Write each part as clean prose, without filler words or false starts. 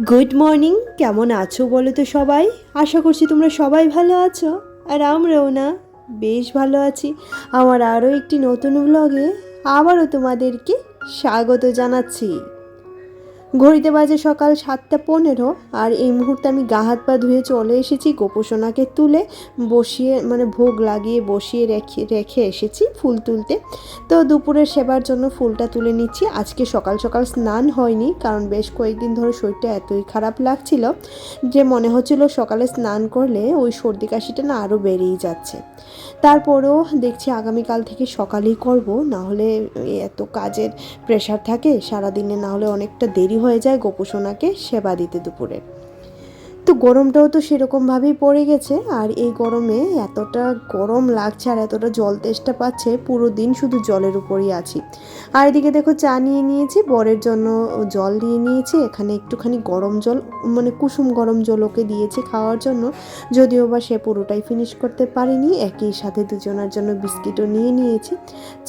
Good morning, কেমন আছো বলো তো সবাই। আশা করছি তোমরা সবাই ভালো আছো। আর আমরাও না, বেশ ভালো আছি। আমার আরও একটি নতুন ব্লগে আবারও তোমাদেরকে স্বাগত জানাচ্ছি। ঘড়িতে বাজে সকাল 7:15, আর এই মুহূর্তে আমি গা হাত পা ধুয়ে চলে এসেছি গোপসোনাকে তুলে বসিয়ে ভোগ লাগিয়ে বসিয়ে রেখে রেখে এসেছি ফুল তুলতে। তো দুপুরের সেবার জন্য ফুলটা তুলে নিচ্ছি। আজকে সকাল সকাল স্নান হয়নি, কারণ বেশ কয়েকদিন ধরে শরীরটা এতই খারাপ লাগছিল যে মনে হচ্ছিল সকালে স্নান করলে ওই সর্দি কাশিটা না আরও বেড়েই যাচ্ছে। তারপরেও দেখছি আগামীকাল থেকে সকালেই করব, না হলে এত কাজের প্রেশার থাকে সারাদিনে, না হলে অনেকটা দেরি হয়ে যায় গোপসোনাকে সেবা দিতে দুপুরে। তো গরমটাও তো সেরকমভাবেই পড়ে গেছে, আর এই গরমে এতটা গরম লাগছে আর এতটা জল তেষ্টা পাচ্ছে, পুরো দিন শুধু জলের উপরই আছি। আর এদিকে দেখো চা নিয়ে নিয়েছি, বরের জন্য জল নিয়ে নিয়েছি, এখানে একটুখানি গরম জল কুসুম গরম জল ওকে দিয়েছি খাওয়ার জন্য, যদিও বা সে পুরোটাই ফিনিশ করতে পারিনি। একই সাথে দুজনের জন্য বিস্কিটও নিয়ে নিয়েছি।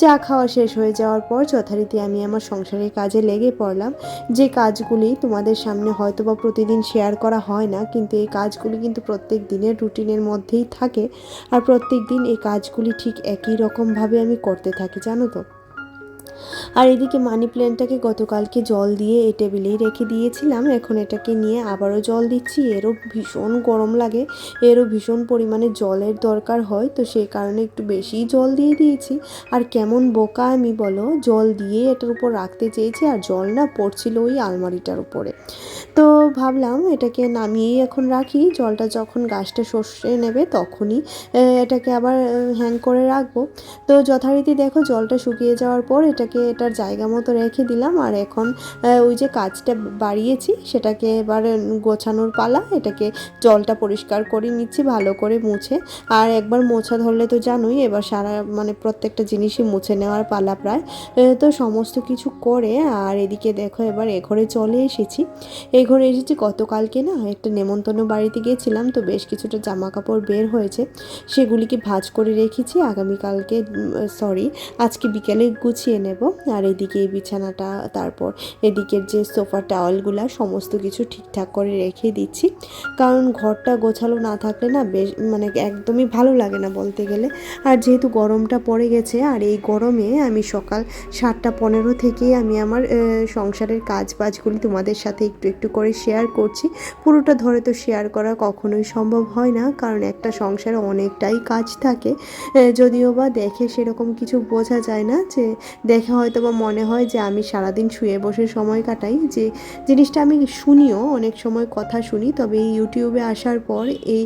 চা খাওয়া শেষ হয়ে যাওয়ার পর যথারীতি আমি আমার সংসারের কাজে লেগে পড়লাম। যে কাজগুলি তোমাদের সামনে হয়তো বা প্রতিদিন শেয়ার করা হয় না, কিন্তু এই কাজগুলি কিন্তু প্রত্যেক দিনের রুটিনের মধ্যেই থাকে, আর প্রত্যেক দিন এই কাজগুলি ঠিক একই রকমভাবে আমি করতে থাকি, জানো তো। আর এদিকে মানি প্ল্যান্টটাকে গতকালকে জল দিয়ে এই টেবিলেই রেখে দিয়েছিলাম, এখন এটাকে নিয়ে আবারও জল দিচ্ছি। এরও ভীষণ গরম লাগে, এরও ভীষণ পরিমাণে জলের দরকার হয়, তো সেই কারণে একটু বেশিই জল দিয়ে দিয়েছি। আর কেমন বোকা আমি বলো, জল দিয়ে এটার উপর রাখতে চেয়েছি আর জল না পড়ছিল ওই আলমারিটার উপরে। তো ভাবলাম এটাকে নামিয়েই এখন রাখি, জলটা যখন গাছটা শুষে নেবে তখনই এটাকে আবার হ্যাং করে রাখবো। তো যথারীতি দেখো জলটা শুকিয়ে যাওয়ার পর এটাকে এটার জায়গা মতো রেখে দিলাম। আর এখন ওই যে কাজটা বাড়িয়েছি সেটাকে এবার গোছানোর পালা। এটাকে জলটা পরিষ্কার করে নিচ্ছি ভালো করে মুছে, আর একবার মোছা ধরলে তো জানোই, এবার সারা প্রত্যেকটা জিনিসই মুছে নেওয়ার পালা প্রায়। তো সমস্ত কিছু করে আর এদিকে দেখো এবার এ ঘরে চলে এসেছি। এই ঘরে এসেছি গতকালকে না একটা নেমন্তন্ন বাড়িতে গিয়েছিলাম, তো বেশ কিছুটা জামা কাপড় বের হয়েছে, সেগুলিকে ভাঁজ করে রেখেছি। আগামীকালকে আজকে বিকেলে গুছিয়ে নেব। আর এদিকে এই বিছানাটা, তারপর এদিকের যে সোফা টাওয়ালগুলা সমস্ত কিছু ঠিকঠাক করে রেখে দিচ্ছি, কারণ ঘরটা গোছালো না থাকলে না বেশ একদমই ভালো লাগে না বলতে গেলে। আর যেহেতু গরমটা পড়ে গেছে, আর এই গরমে আমি সকাল 7:15 থেকেই আমি আমার সংসারের কাজবাজগুলি তোমাদের সাথে একটু একটু করে শেয়ার করছি। পুরোটা ধরে তো শেয়ার করা কখনোই সম্ভব হয় না, কারণ একটা সংসারে অনেকটাই কাজ থাকে। যদিও বা দেখে সেরকম কিছু বোঝা যায় না, যে দেখে হয়তো বা মনে হয় যে আমি সারাদিন শুয়ে বসে সময় কাটাই, যে জিনিসটা আমি শুনিও, অনেক সময় কথা শুনি, তবে এই ইউটিউবে আসার পর এই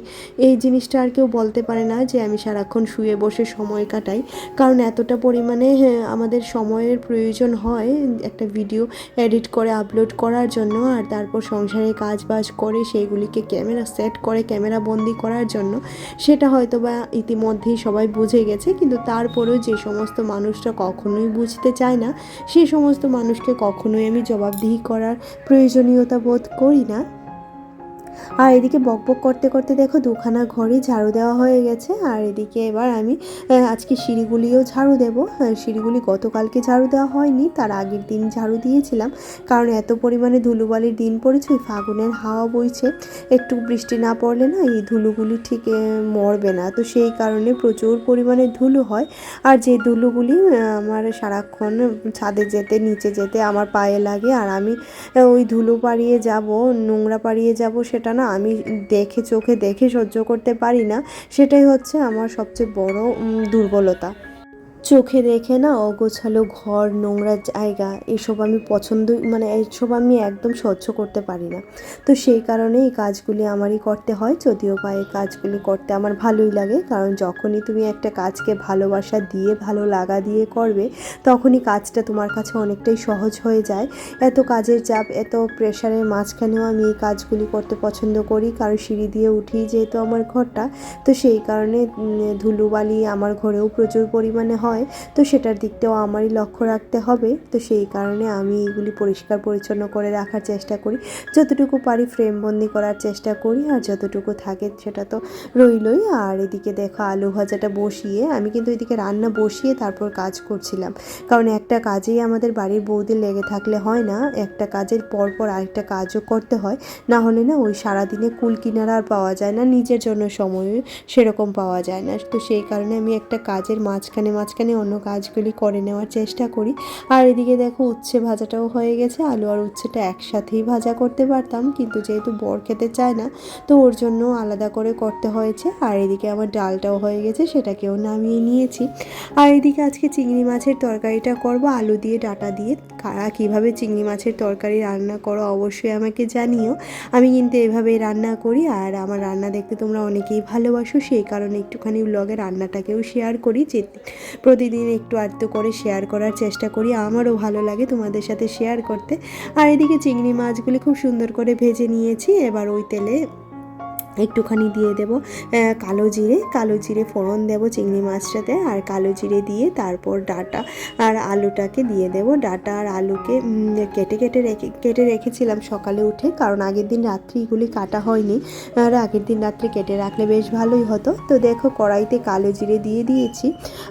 এই জিনিসটা আর কেউ বলতে পারে না যে আমি সারাক্ষণ শুয়ে বসে সময় কাটাই, কারণ এতটা পরিমাণে আমাদের সময়ের প্রয়োজন হয় একটা ভিডিও এডিট করে আপলোড করার জন্য, আর তারপর সংসারে কাজ বাজ করে সেইগুলিকে ক্যামেরা সেট করে ক্যামেরা বন্দি করার জন্য। সেটা হয়তো বা ইতিমধ্যেই সবাই বুঝে গেছে, কিন্তু তারপরেও যে সমস্ত মানুষরা কখনোই বুঝতে চায় না, সেই সমস্ত মানুষকে কখনোই আমি জবাবদিহি করার প্রয়োজনীয়তা বোধ করি না। আর এদিকে বকবক করতে করতে দেখো দুখানা ঘরই ঝাড়ু দেওয়া হয়ে গেছে। আর এদিকে এবার আমি আজকে সিঁড়িগুলিও ঝাড়ু দেবো। সিঁড়িগুলি গতকালকে ঝাড়ু দেওয়া হয়নি, তার আগের দিন ঝাড়ু দিয়েছিলাম, কারণ এত পরিমাণে ধুলোবালির দিন পড়েছে, ওই ফাগুনের হাওয়া বইছে, একটু বৃষ্টি না পড়লে না এই ধুলোগুলি ঠিক মরবে না, তো সেই কারণে প্রচুর পরিমাণে ধুলো হয়। আর যে ধুলোগুলি আমার সারাক্ষণ ছাদে যেতে নিচে যেতে আমার পায়ে লাগে, আর আমি ওই ধুলো পাড়িয়ে যাব, নোংরা পাড়িয়ে যাব, সেটা না আমি চোখে দেখে সহ্য করতে পারি না। সেটাই হচ্ছে আমার সবচেয়ে বড় দুর্বলতা। চোখে দেখে না অগোছালো ঘর, নোংরা জায়গা, এসব আমি এসব আমি একদম সহ্য করতে পারি না। তো সেই কারণে এই কাজগুলি আমারই করতে হয়, যদিও বা এই কাজগুলি করতে আমার ভালোই লাগে, কারণ যখনই তুমি একটা কাজকে ভালোবাসা দিয়ে ভালো লাগা দিয়ে করবে, তখনই কাজটা তোমার কাছে অনেকটাই সহজ হয়ে যায়। এত কাজের চাপ, এত প্রেশারের মাঝখানেও আমি এই কাজগুলি করতে পছন্দ করি, কারণ সিঁড়ি দিয়ে উঠেই যেহেতু আমার ঘরটা, তো সেই কারণে ধুলোবালি আমার ঘরেও প্রচুর পরিমাণে হয়। হয়, তো সেটার দিকটাও আমারই লক্ষ্য রাখতে হবে। তো সেই কারণে আমি এগুলি পরিষ্কার পরিচ্ছন্ন করে রাখার চেষ্টা করি, যতটুকু পারি ফ্রেমবন্দি করার চেষ্টা করি, আর যতটুকু থাকে সেটা তো রইলই। আর এদিকে দেখো আলু ভাজাটা বসিয়ে আমি কিন্তু এদিকে রান্না বসিয়ে তারপর কাজ করছিলাম, কারণ একটা কাজেই আমাদের বাড়ির বউদের লেগে থাকলে হয় না, একটা কাজের পরপর আরেকটা কাজও করতে হয়, না হলে না ওই সারাদিনে কুল কিনারা আর পাওয়া যায় না, নিজের জন্য সময় সেরকম পাওয়া যায় না। তো সেই কারণে আমি একটা কাজের মাঝখানে মাঝখানে অন্য কাজগুলি করে নেওয়ার চেষ্টা করি। আর এদিকে দেখো উচ্ছে ভাজাটাও হয়ে গেছে, আলু আর উচ্ছেটা একসাথেই ভাজা করতে পারতাম, কিন্তু যেহেতু বর খেতে চায় না তো ওর জন্য আলাদা করে করতে হয়েছে। আর এদিকে আমার ডালটাও হয়ে গেছে, সেটাকেও নামিয়ে নিয়েছি। আর এদিকে আজকে চিংড়ি মাছের তরকারিটা করব আলু দিয়ে ডাঁটা দিয়ে। কারা কীভাবে চিংড়ি মাছের তরকারি রান্না করো অবশ্যই আমাকে জানিও, আমি কিন্তু এভাবেই রান্না করি। আর আমার রান্না দেখতে তোমরা অনেকেই ভালোবাসো, সেই কারণে একটুখানি ব্লগে রান্নাটাকেও শেয়ার করি, যে প্রতিদিন একটু আধটু করে শেয়ার করার চেষ্টা করি, আমারও ভালো লাগে তোমাদের সাথে শেয়ার করতে। আর এদিকে চিংড়ি মাছগুলি খুব সুন্দর করে ভেজে নিয়েছি, এবার ওই তেলে একটুখানি দিয়ে দেব কালো জিরে ফোড়ন দেব চিংড়ি মাছটাতে, আর কালো জিরে দিয়ে তারপর ডাঁটা আর আলুটাকে দিয়ে দেব। ডাঁটা আর আলুকে কেটে রেখেছিলাম সকালে উঠে, কারণ আগের দিন রাত্রি এগুলি কাটা হয়নি, আর আগের দিন রাত্রে কেটে রাখলে বেশ ভালোই হতো। তো দেখো কড়াইতে কালো জিরে দিয়ে দিয়েছি,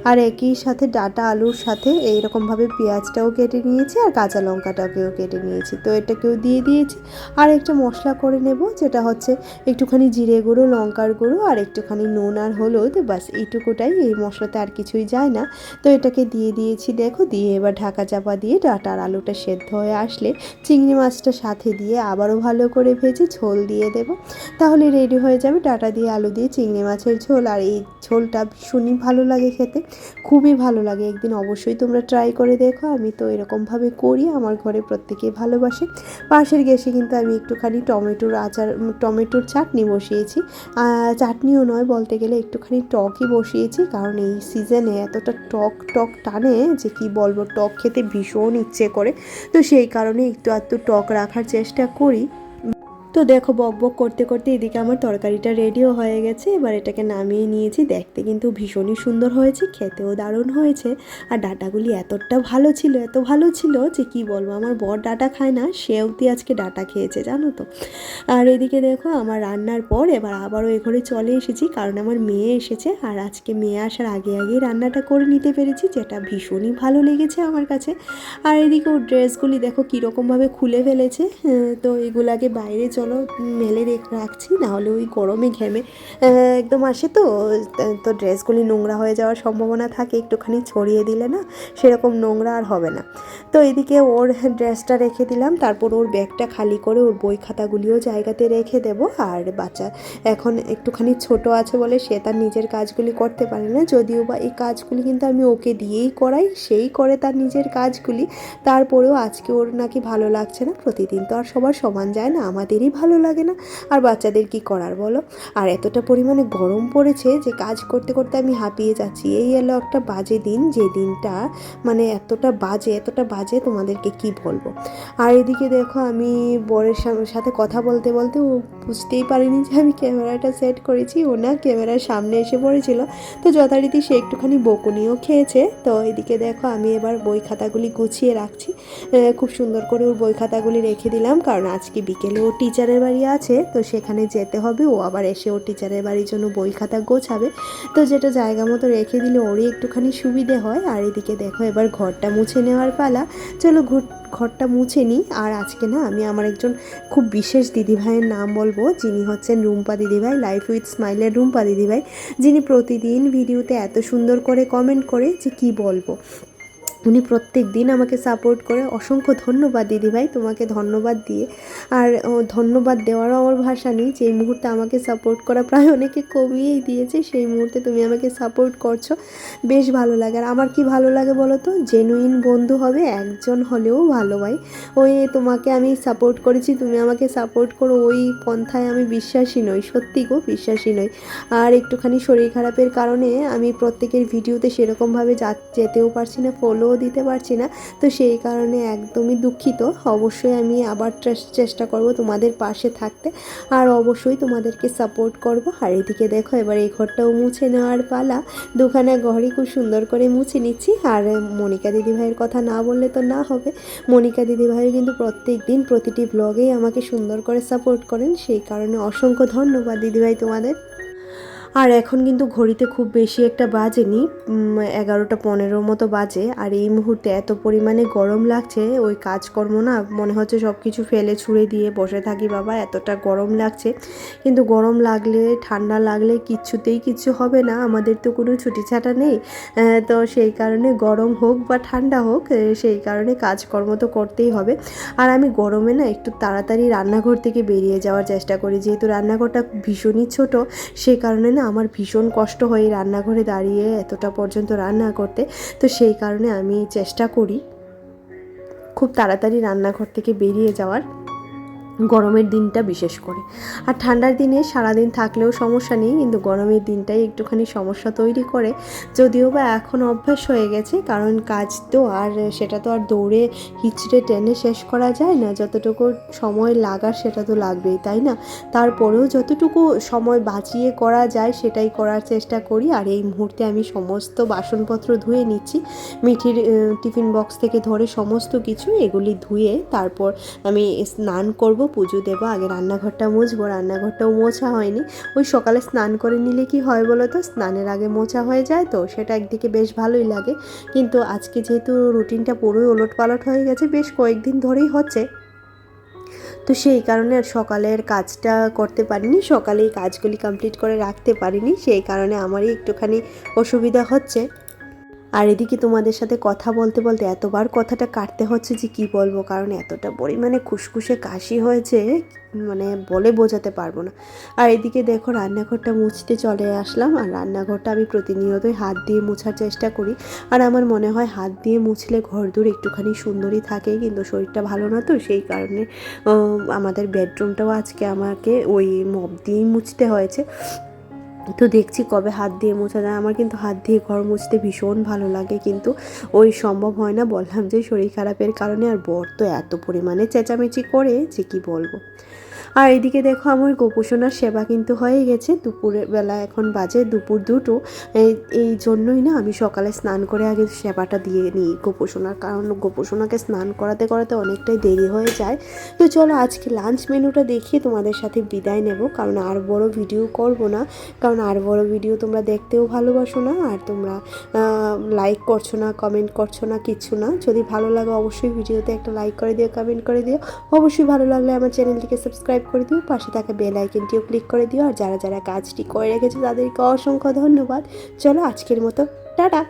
আর একই সাথে ডাঁটা আলুর সাথে এইরকমভাবে পেঁয়াজটাও কেটে নিয়েছি, আর কাঁচা লঙ্কাটাকেও কেটে নিয়েছি, তো এটাকেও দিয়ে দিয়েছি। আর একটা মশলা করে নেব, যেটা হচ্ছে একটুখানি জিরে গুঁড়ো, লঙ্কার গুঁড়ো আর একটুখানি নুন আর হলুদ, বাস এইটুকুটাই, এই মশলাতে আর কিছুই যায় না। তো এটাকে দিয়ে দিয়েছি দেখো, দিয়ে এবার ঢাকা চাপা দিয়ে ডাঁটা আর আলুটা সেদ্ধ হয়ে আসলে চিংড়ি মাছটা সাথে দিয়ে আবারও ভালো করে ভেজে ঝোল দিয়ে দেব, তাহলে রেডি হয়ে যাবে ডাঁটা দিয়ে আলু দিয়ে চিংড়ি মাছের ঝোল। আর এই ঝোলটা ভীষণই ভালো লাগে খেতে, খুবই ভালো লাগে, একদিন অবশ্যই তোমরা ট্রাই করে দেখো। আমি তো এরকমভাবে করি, আমার ঘরে প্রত্যেকেই ভালোবাসে। পাশের গ্যাসে কিন্তু আমি একটুখানি টমেটোর চাটনি বসিয়েছি, চাটনিও নয় বলতে গেলে, একটুখানি টকই বসিয়েছি, কারণ এই সিজনে এতটা টক টানে যে কি বলবো, টক খেতে ভীষণ ইচ্ছে করে, তো সেই কারণে একটু আধটু টক রাখার চেষ্টা করি। তো দেখো বক করতে করতে এদিকে আমার তরকারিটা রেডিও হয়ে গেছে, এবার এটাকে নামিয়ে নিয়েছি। দেখতে কিন্তু ভীষণই সুন্দর হয়েছে, খেতেও দারুণ হয়েছে, আর ডাঁটাগুলি এত ভালো ছিল যে কি বলবো। আমার বর ডাঁটা খায় না, সে অবধি আজকে ডাঁটা খেয়েছে জানো তো। আর এদিকে দেখো আমার রান্নার পর এবার আবারও এ ঘরে চলে এসেছি, কারণ আমার মেয়ে এসেছে, আর আজকে মেয়ে আসার আগেই রান্নাটা করে নিতে পেরেছি, যেটা ভীষণই ভালো লেগেছে আমার কাছে। আর এদিকে ওর ড্রেসগুলি দেখো কীরকমভাবে খুলে ফেলেছে, তো এগুলাকে বাইরে চলো মেলে রাখছি, নাহলে ওই গরমে ঘেমে একদম আসে, তো ড্রেসগুলি নোংরা হয়ে যাওয়ার সম্ভাবনা থাকে, একটুখানি ছড়িয়ে দিলে না সেরকম নোংরা আর হবে না। তো এদিকে ওর ড্রেসটা রেখে দিলাম, তারপর ওর ব্যাগটা খালি করে ওর বই খাতাগুলিও জায়গাতে রেখে দেব। আর বাচ্চা এখন একটুখানি ছোট আছে বলে সে তার নিজের কাজগুলি করতে পারে না, যদিও বা এই কাজগুলি কিন্তু আমি ওকে দিয়েই করাই, সেই করে তার নিজের কাজগুলি। তারপরেও আজকে ওর নাকি ভালো লাগছে না, প্রতিদিন তো আর সবার সমান যায় না, আমাদেরই ভালো লাগে না, আর বাচ্চাদের কি করার বলো। আর এতটা পরিমাণে গরম পড়েছে যে কাজ করতে করতে আমি হাঁপিয়ে যাচ্ছি। এই এলো একটা বাজে দিন, যে দিনটা মানে এতটা বাজে তোমাদেরকে কি বলবো। আর এদিকে দেখো আমি বরের সাথে কথা বলতে বলতে ও বুঝতেই পারিনি যে আমি ক্যামেরাটা সেট করেছি, ও না ক্যামেরার সামনে এসে পড়েছিল, তো যথারীতি সে একটুখানি বকুনিও খেয়েছে। তো এদিকে দেখো আমি এবার বই খাতাগুলি গুছিয়ে রাখছি, খুব সুন্দর করে ওর বই খাতাগুলি রেখে দিলাম, কারণ আজকে বিকেলে ও টিচারের বাড়ি আছে, তো সেখানে যেতে হবে, ও আবার এসে ওর টিচারের বাড়ির জন্য বই খাতা গোছাবে, তো যেটা জায়গা মতো রেখে দিলে ওরই একটুখানি সুবিধে হয়। আর এদিকে দেখো এবার ঘরটা মুছে নেওয়ার পালা, চলো ঘরটা মুছে নিই। আর আজকে না আমি আমার একজন খুব বিশেষ দিদিভাইয়ের নাম বলবো, যিনি হচ্ছেন রুম্পা দিদিভাই, লাইফ উইথ স্মাইলের রুম্পা দিদিভাই, যিনি প্রতিদিন ভিডিওতে এত সুন্দর করে কমেন্ট করে যে কি বলবো। উনি প্রত্যেক দিন আমাকে সাপোর্ট করে, অসংখ্য ধন্যবাদ দিদিভাই, তোমাকে ধন্যবাদ দিয়ে আর ধন্যবাদ দেওয়ারও আমার ভাষা নেই, যে এই মুহূর্তে আমাকে সাপোর্ট করা প্রায় অনেকে কমিয়েই দিয়েছে, সেই মুহূর্তে তুমি আমাকে সাপোর্ট করছো, বেশ ভালো লাগে। আর আমার কি ভালো লাগে বলো তো, জেনুইন বন্ধু হবে একজন হলেও ভালো ভাই, ওই তোমাকে আমি সাপোর্ট করেছি তুমি আমাকে সাপোর্ট করো, ওই পন্থায় আমি বিশ্বাসী নই, সত্যি গো বিশ্বাসী নই। আর একটুখানি শরীর খারাপের কারণে আমি প্রত্যেকের ভিডিওতে সেরকমভাবে যেতেও পারছি না, ফলো দিতে পারছি না, তো সেই কারণে একদমই দুঃখিত। অবশ্যই আমি আবার চেষ্টা করব তোমাদের পাশে থাকতে, আর অবশ্যই তোমাদেরকে সাপোর্ট করব। আর এদিকে দেখো এবার এই ঘরটাও মুছে নেওয়ার পালা। দুখানা ঘরই খুব সুন্দর করে মুছে নিচ্ছি। আর মনিকা দিদিভাইয়ের কথা না বললে তো না হবে, মনিকা দিদিভাই কিন্তু প্রত্যেক দিন প্রতিটি ব্লগেই আমাকে সুন্দর করে সাপোর্ট করেন, সেই কারণে অসংখ্য ধন্যবাদ দিদিভাই তোমাদের। আর এখন কিন্তু ঘড়িতে খুব বেশি একটা বাজেনি, 11টা 15 মতো বাজে। আর এই মুহূর্তে এত পরিমাণে গরম লাগছে, ওই কাজকর্ম না মনে হচ্ছে সব কিছু ফেলে ছুঁড়ে দিয়ে বসে থাকি বাবা, এতটা গরম লাগছে। কিন্তু গরম লাগলে ঠান্ডা লাগলে কিচ্ছুতেই কিচ্ছু হবে না, আমাদের তো কোনো ছুটি ছাটা নেই। তো সেই কারণে গরম হোক বা ঠান্ডা হোক, সেই কারণে কাজকর্ম তো করতেই হবে। আর আমি গরমে না একটু তাড়াতাড়ি রান্নাঘর থেকে বেরিয়ে যাওয়ার চেষ্টা করি, যেহেতু রান্নাঘরটা ভীষণই ছোট, সেই কারণে না আমার ভীষণ কষ্ট হয় রান্নাঘরে দাঁড়িয়ে এতটা পর্যন্ত রান্না করতে। তো সেই কারণে আমি চেষ্টা করি খুব তাড়াতাড়ি রান্নাঘর থেকে বেরিয়ে যাওয়ার, গরমের দিনটা বিশেষ করে। আর ঠান্ডার দিনে সারাদিন থাকলেও সমস্যা নেই, কিন্তু গরমের দিনটাই একটুখানি সমস্যা তৈরি করে। যদিও বা এখন অভ্যাস হয়ে গেছে, কারণ কাজ তো আর সেটা তো আর দৌড়ে হিচড়ে টেনে শেষ করা যায় না, যতটুকু সময় লাগার সেটা তো লাগবেই, তাই না? তারপরেও যতটুকু সময় বাঁচিয়ে করা যায় সেটাই করার চেষ্টা করি। আর এই মুহূর্তে আমি সমস্ত বাসনপত্র ধুয়ে নিচ্ছি, মিঠির টিফিন বক্স থেকে ধরে সমস্ত কিছু এগুলি ধুয়ে তারপর আমি স্নান করব, পুজো দেবো। আগে রান্নাঘরটা মুছবো, রান্নাঘরটাও মোছা হয়নি। ওই সকালে স্নান করে নিলে কি হয় বলো তো, স্নানের আগে মোছা হয়ে যায়, তো সেটা একদিকে বেশ ভালোই লাগে। কিন্তু আজকে যেহেতু রুটিনটা পুরোই ওলটপালট হয়ে গেছে, বেশ কয়েকদিন ধরেই হচ্ছে, তো সেই কারণে আর সকালের কাজটা করতে পারিনি, সকালেই কাজগুলি কমপ্লিট করে রাখতে পারিনি, সেই কারণে আমারই একটুখানি অসুবিধা হচ্ছে। আর এদিকে তোমাদের সাথে কথা বলতে বলতে এতবার কথাটা কাটতে হচ্ছে যে কি বলবো, কারণ এতটা পরিমাণে খুসখুসে কাশি হয়েছে, মানে বলে বোঝাতে পারবো না। আর এদিকে দেখো রান্নাঘরটা মুছতে চলে আসলাম। আর রান্নাঘরটা আমি প্রতিনিয়তই হাত দিয়ে মোছার চেষ্টা করি, আর আমার মনে হয় হাত দিয়ে মুছলে ঘরদোর একটুখানি সুন্দরই থাকে, কিন্তু শরীরটা ভালো না, তো সেই কারণে আমাদের বেডরুমটাও আজকে আমাকে ওই মপ দিয়েই মুছতে হয়েছে। তো দেখছি কবে হাত দিয়ে মোছা যায়। আমার কিন্তু হাত দিয়ে ঘর মুছতে ভীষণ ভালো লাগে, কিন্তু ওই সম্ভব হয় না, বললাম যে শরীর খারাপের কারণে। আর বর তো এত পরিমাণে চেঁচামেচি করে যে কি বলবো। আর এদিকে দেখো আমার গোপোষণার সেবা কিন্তু হয়ে গেছে, দুপুরের বেলা এখন বাজে 2 এই জন্যই না আমি সকালে স্নান করে আগে সেবাটা দিয়ে নিই গোপোষণার, কারণ গোপোষণাকে স্নান করাতে করাতে অনেকটাই দেরি হয়ে যায়। তো চলো আজকে লাঞ্চ মেনুটা দেখিয়ে তোমাদের সাথে বিদায় নেব, কারণ আর বড় ভিডিও করব না, কারণ আর বড় ভিডিও তোমরা দেখতেও ভালোবাসো না, আর তোমরা লাইক করছো না, কমেন্ট করছো না, কিচ্ছু না। যদি ভালো লাগে অবশ্যই ভিডিওতে একটা লাইক করে দিও, কমেন্ট করে দিও। অবশ্যই ভালো লাগলে আমার চ্যানেলটিকে সাবস্ক্রাইব করে দিও, পাশে থাকা বেল আইকনটিও ক্লিক করে দিও। আর যারা যারা কাজটি করে রেখেছে তাদেরকে অসংখ্য ধন্যবাদ। চলো আজকের মতো টাটা।